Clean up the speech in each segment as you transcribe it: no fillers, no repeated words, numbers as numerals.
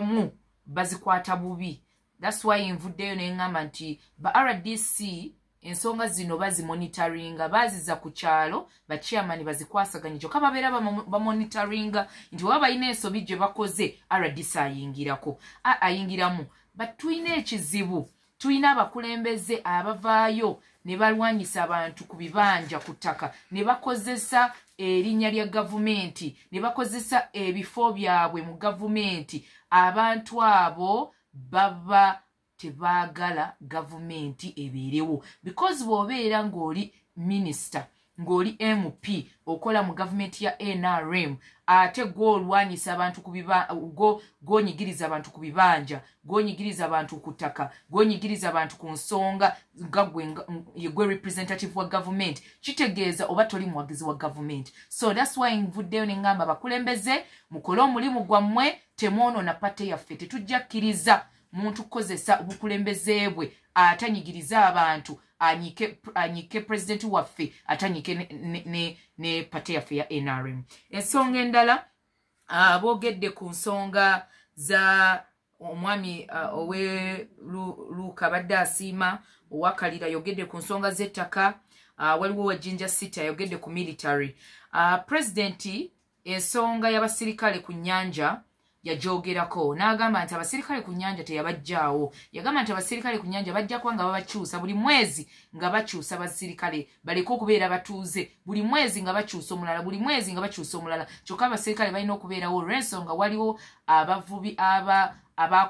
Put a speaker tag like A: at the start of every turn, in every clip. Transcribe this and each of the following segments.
A: bamu bazikwata bubi. That's why nvuddeyo ne ngamba nti ba RDC ensonga zino bazi monitoringa baziza ku kyalo ba chairman bazikwasaganya kyokka babeera ba monitoringa nti waba ine ensobi gye bakoze RDC ayingiramu batuyina ekizibu tuyina abakulembeze abavaayo ne balwanyisa abantu ku bibanja ku ttaka ne bakozesa erinnya lya gavumenti ne bakozesa ebifo byabwe mu gavumenti abantu abo baba tebagala gavumenti ebeerewo because bw'obeera ng'oli minister ng'oli MP okola mu gavumenti ya NRM ate gw'olwanyisa abantu ku gw'onyigiriza abantu ku bibanja gw'onyigiriza abantu ku ttaka gw'onyigiriza abantu ku nsonga nga gwe representative wa gavumenti kitegeeza oba toli muwagizi wa gavumenti. So that's why nvuddeyo ne ngamba bakulembeze mukole omulimu gwammwe temwonoona pate yaffe tetujja kkiriza muntu kozesa obukulembeze bwe atanyigiriza abantu anyike president waffe atanyike ne pate yaffe ya NRM. Ensonga endala boogedde ku nsonga za omwami owe Luuka badde asiima owakalira yogedde ku nsonga z'ettaka waliwo wa Jinja City yogedde ku military presidenti ensonga y'abasirikale ku nnyanja yajogerako n'agamba nti abasirikale ku nnyanja teyabajjaawo yagamba nti abasirikale ku nnyanja bajja kuba nga babakyusa buli mwezi nga bakyusa abasirikale baleke okubeera batuuze buli mwezi nga bakyusa omulala buli mwezi nga bakyusa omulala kyokka abasirikale balina okubeerawo olw'ensonga waliwo abavubi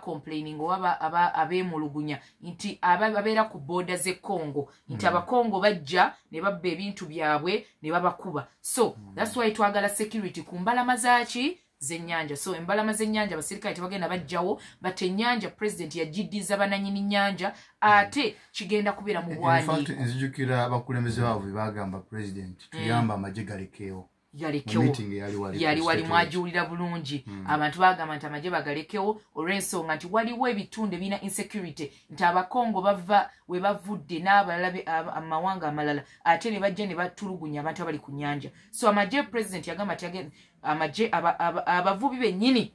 A: complaining oba abeemulugunya nti ababeera ku booda z'e Congo nti abakongo bajja ne babba ebintu byabwe ne babakuba. So that's why twagala security ku mbalama zaaki z'ennyanja. So embalama z'ennyanja abasirikale tebagenda bajjawo but ennyanja president yagiddiza bananyini nnyanja ate kigenda kubeera mu bwandiiko.
B: Nzijukira abakulembeze baabwe bagamba president tuyamba amagye galekewo
A: yali wali mwajuulira bulungi abantu bagamba nti amagye bagalekewo olw'ensonga nti waliwo ebitundu ebirina insecurity nti abakongo bava we bavudde n'abalala amawanga amalala ate ne bajja ne batulugunya abantu abali ku nnyanja. So amagye president yagamba nti amagye abavubi bennyini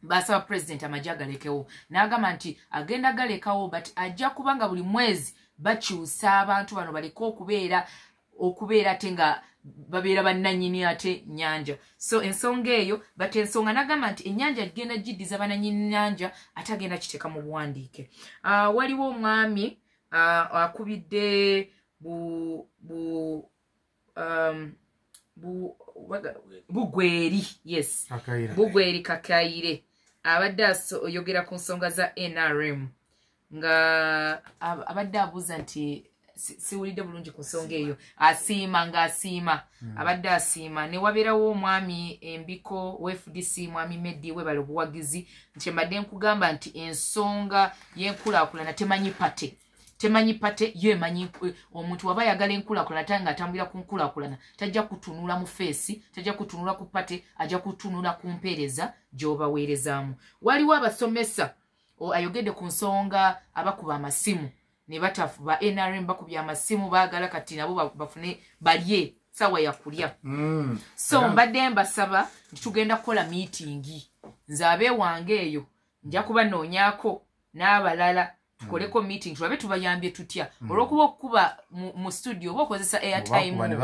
A: basaba president amagye agalekewo n'agamba nti agenda galekawo but ajja kubanga buli mwezi bakyusa abantu bano baleke okubeera ate nga babeera bannanyini ate nnyanja. So ensonga eyo but ensonga n'agamba nti ennyanja agenda giddiza bannanyini nnyanja ate agenda kiteeka mu buwandiike. Waliwo omwami akubidde Bugweri, yes, Bugweri Kakayire abadde oyogera ku nsonga za NRM nga abadde abuuza nti siwulidde bulungi ku nsonga eyo asiima abadde asiima ne wabeerawo omwami Embiko FDC mwami Meddi webale obuwagizi nti mbadde nkugamba nti ensonga y'enkulaakulana temanyi pate yemanyi omuntu waba yagala enkulaakulana tanga atambulira ku nkulaakulana tajja kutunula mu feesi tajja kutunula ku pate ajja kutunula ku mpeereza gy'obaweerezaamu. Waliwo abasomesa ayogedde ku nsonga abakuba amasimu ne batafu ba NRM bakubya amasimu baagala kati nabo bafune balye sawa ya kulya. So mbadde mbasaba tugenda kukola meeting nze abeewange eyo nja kuba noonyako n'abalala tukoleko meeting tulabe tubayambye tutya olw'okuba okuba mu studio oba okozesa airtime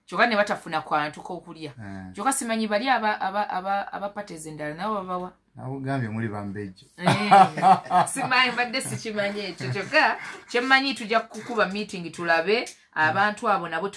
A: kyokka ne batafuna kwantu k'okulya kyokka simanyi bali abapateza endala nabo babawa
B: nabugambye muli bambejjo
A: simanyi mbadde sikimanyi ekyo kyokka kyemmanyi tujja kukuba meeting tulabe abantu abo nabo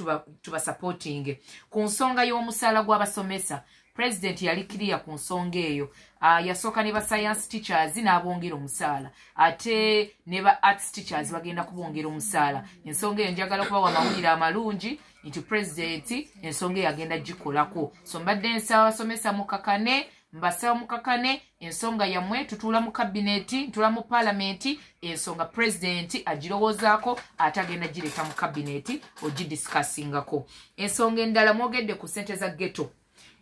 A: tubasupporting ku nsonga y'omusaala gw'abasomesa. President yali clear ku nsonga eyo yasooka ne ba science teachers n'abongera omusaala ate ne ba arts teachers bagenda kubongera omusaala. Ensonga eyo njagala kubawa amawulire amalungi nti president ensonga eyo agenda gikolako. So mbadde nsaba abasomesa mukakane mbasaba mukakane ensonga yammwe tutuula mu kabineti ntula mu parliament ensonga president agirowoozaako ate agenda gireeta mu kabineti ogidiscussingako. Ensonga endala mwogedde ku ssente za ghetto.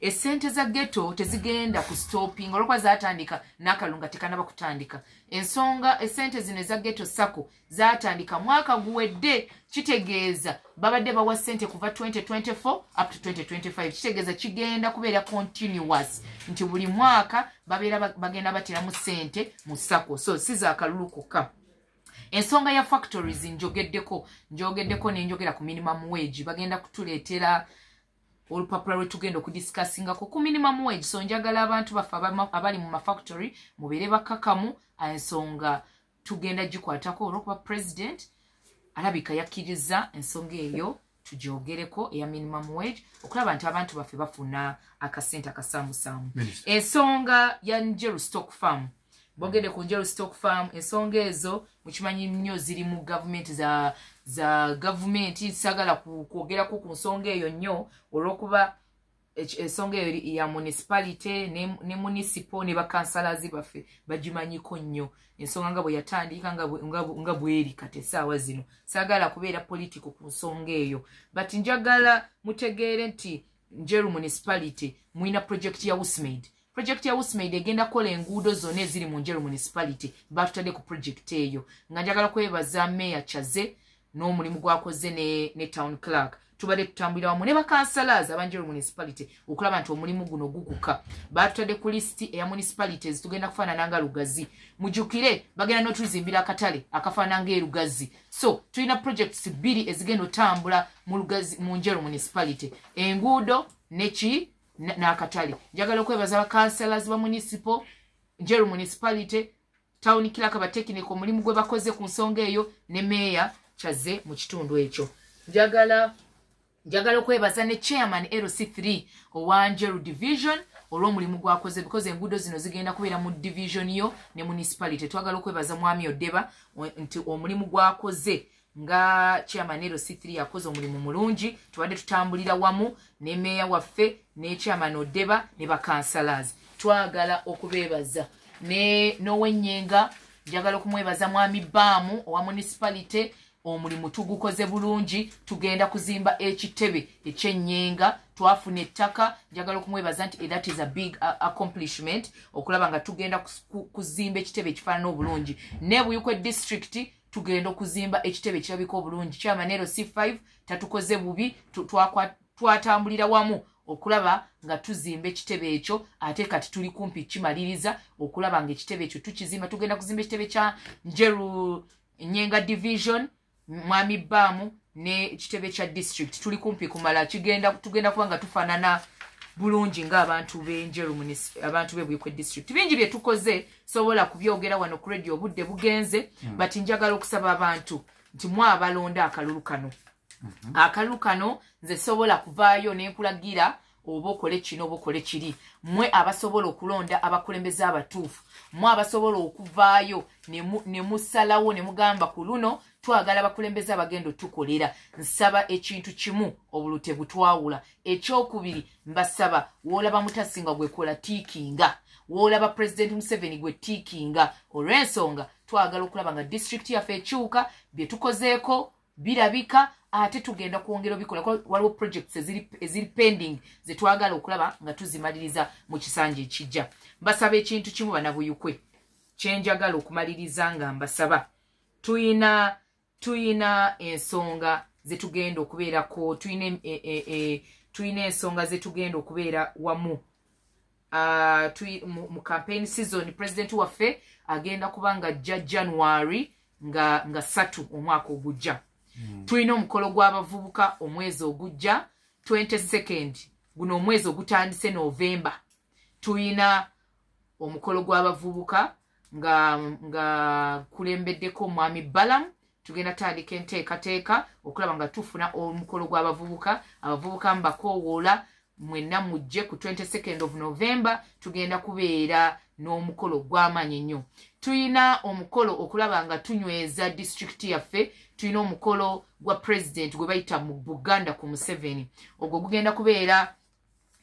A: Esente za ghetto tezigenda ku stopping olwokuba zaatandika n'akalunga tekanaba kutandika. Ensonga esente zino za ghetto sako zaatandika mwaka guwedde, kitegeeza babadde bawa sente kuva 2024 up to 2025. Kitegeeza kigenda kubeera continuous nti buli mwaka bagenda bateramu sente mu sako. So si za kalulu kokka. Ensonga ya factories njogeddeko nenjogera ku minimum wage. Bagenda kutuleetera olupapula lwe tugenda okudiscussingako ku minimum wage. So njagala abantu baffe abali mu mafactory mubeere bakakamu. Ensonga tugenda gikwatako olwokuba president alabika yakkiriza ensonga eyo tugyogereko eya minimum wage okulaba nti abantu baffe bafuna akasente akasaamusaamu. Ensonga ya Njeru Stock Farm, bogede ku Njeru Stock Farm, ensonga ezo mukimanyi nnyo ziri mu government za government. Sagala kwogerako ku nsonga eyo nnyo olwokuba ensonga eyo ya municipality ne municipal ne bakansalazi baffe bagimanyiko nnyo. Ensonga nga bwe yatandika nga bweri kati essaawa zino. Sagala kubeera politiko ku nsonga eyo, but njagala mutegeere nti Njeru municipality mwina project ya Housemaid. Project ya Housemaid egenda kola enguudo zonna eziri mu Njeru municipality batutadde ku project eyo. Nga njagala kwebaza Mayor Chaze n'omulimu gwakoze ne town clerk. Tubadde tutambulira wamu ne bakansalazi abanjeru municipality okulaba nti omulimu guno gukuka. Batutadde ku list eya municipalities tugenda kufaanana nga Lugazi. Mujjukire bagenda n'otuzimbira akatale akafaanana ng'erugazi. So tulina projects bbiri ezigenda otambula mu Lugazi mu Njeru municipality, enguudo n'akatale. Njagala okwebaza bakansalazi ba municipal Njeru municipality, town clerk ba technical omulimu gwe bakoze ku nsonga eyo ne Mayor Chaze mu kitundu ekyo. Njagala okwebaza ne chairman LC3 owa Njeru division olw'omulimu gwakoze because enguudo zino zigenda kubeera mu division yo ne municipality. Twagala okwebaza Mwami Odeba nti omulimu gwakoze nga chairman LC3 yakoze omulimu mulungi. Tubadde tutambulira wamu ne Mayor waffe ne chairman Odeba ne bakansalazi. Twagala okubebaza ne Nowenyenga. Njagala okumwebaza Mwami Baamu owa municipality, omulimu tugukoze bulungi. Tugenda kuzimba ekitebe ekyenyenga, twafuna ettaka. Njagala okumwebaza nti that is a big accomplishment okulaba nga tugenda kuzimba ekitebe ekifaanana obulungi. Ne Buyikwe district tugenda okuzimba ekitebe ekirabika obulungi. Chairman LC5 tatukoze bubi, twatambulira wamu okulaba nga tuzimba ekitebe ekyo, ate kati tuli kumpi kimaliriza okulaba nga ekitebe ekyo tukizimba. Tugenda kuzimba ekitebe kya Njeru Nyenga division, Mwami Baamu ne ekitebe kya district tuli kumpi kumala. Tugenda kuba nga tufaanana bulungi ng'abantu b'Enjeru abantu b'e Buyikwe district. Bingi bye tukoze sobola kubyogera wano ku radio obudde bugenze, but njagala okusaba abantu nti mwabalonda akalulu kano. Akalulu kano nze sobola kuvaayo n'enkulagira oba okole kino oba okole kiri. Mmwe abasobola okulonda abakulembeze abatuufu, mmwe abasobola okuvaayo ne musalawo ne mugamba ku luno twagala abakulembeze abagenda otukolera. Nsaba ekintu kimu, obulute butwawula. Ekyokubiri mbasaba woolaba Mutasinga gwekola tiikinga, woolaba President Museveni gwe tiikinga. Olw'ensonga twagala okulaba nga district yaffe ekyuka, bye tukozeeko birabika, ate tugenda kwongera bikola. Waliwo projects eziri pending ze twagala okulaba nga tuzimaliriza mu kisanja ekijja. Mbasaba ekintu kimu Bannabuyikwe kyenjagala okumaliriza nga mbasaba, tuyina ensonga ze tugenda okubeerako. Tuyina ensonga ze tugenda okubeera wamu mu campaign season. President waffe agenda kuba nga ajja January nga 3 omwaka ogujja. Tuyina omukolo gw'abavubuka omwezi ogujja 22nd, guno omwezi ogutandise November. Tuyina omukolo gw'abavubuka nga kulembeddeko Mwami Balamu. Tugenda tandika enteekateeka okulaba nga tufuna omukolo gw'abavubuka. Abavubuka mbakoowoola mwenna mujje ku 22nd of November. Tugenda kubeera n'omukolo gw'amaanyi ennyo. Tuyina omukolo okulaba nga tunyweza district yaffe. Tuyina omukolo gwa president gwe bayita mu Buganda ku Museveni. Ogwo gugenda kubeera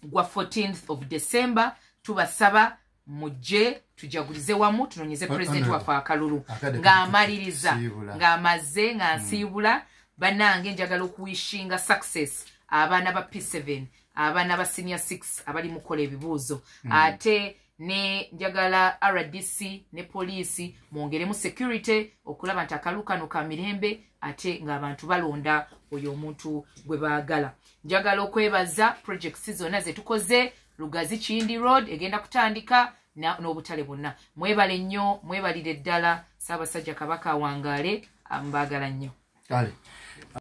A: gwa 14th of December. Tubasaba mujje tujagulize wamu tunonyeze president waffe akalulu ng'amaliriza ng'amaze ng'ansiibula. Bannange njagala okuwishinga success abaana ba P7, abaana ba senior 6 abali mukola ebibuuzo ate ne njagala RDC ne poliisi mwongeremu security okulaba nti akalu kano ka mirembe ate ng'abantu balonda oyo omuntu gwe baagala. Njagala okwebaza projects zonna ze tukoze. Lugazi Kiyindi Road egenda kutandika n'obutale bwonna. Mwebale nnyo, mwebalire ddala. Ssaabasajja Kabaka awangaale, ambaagala nnyo.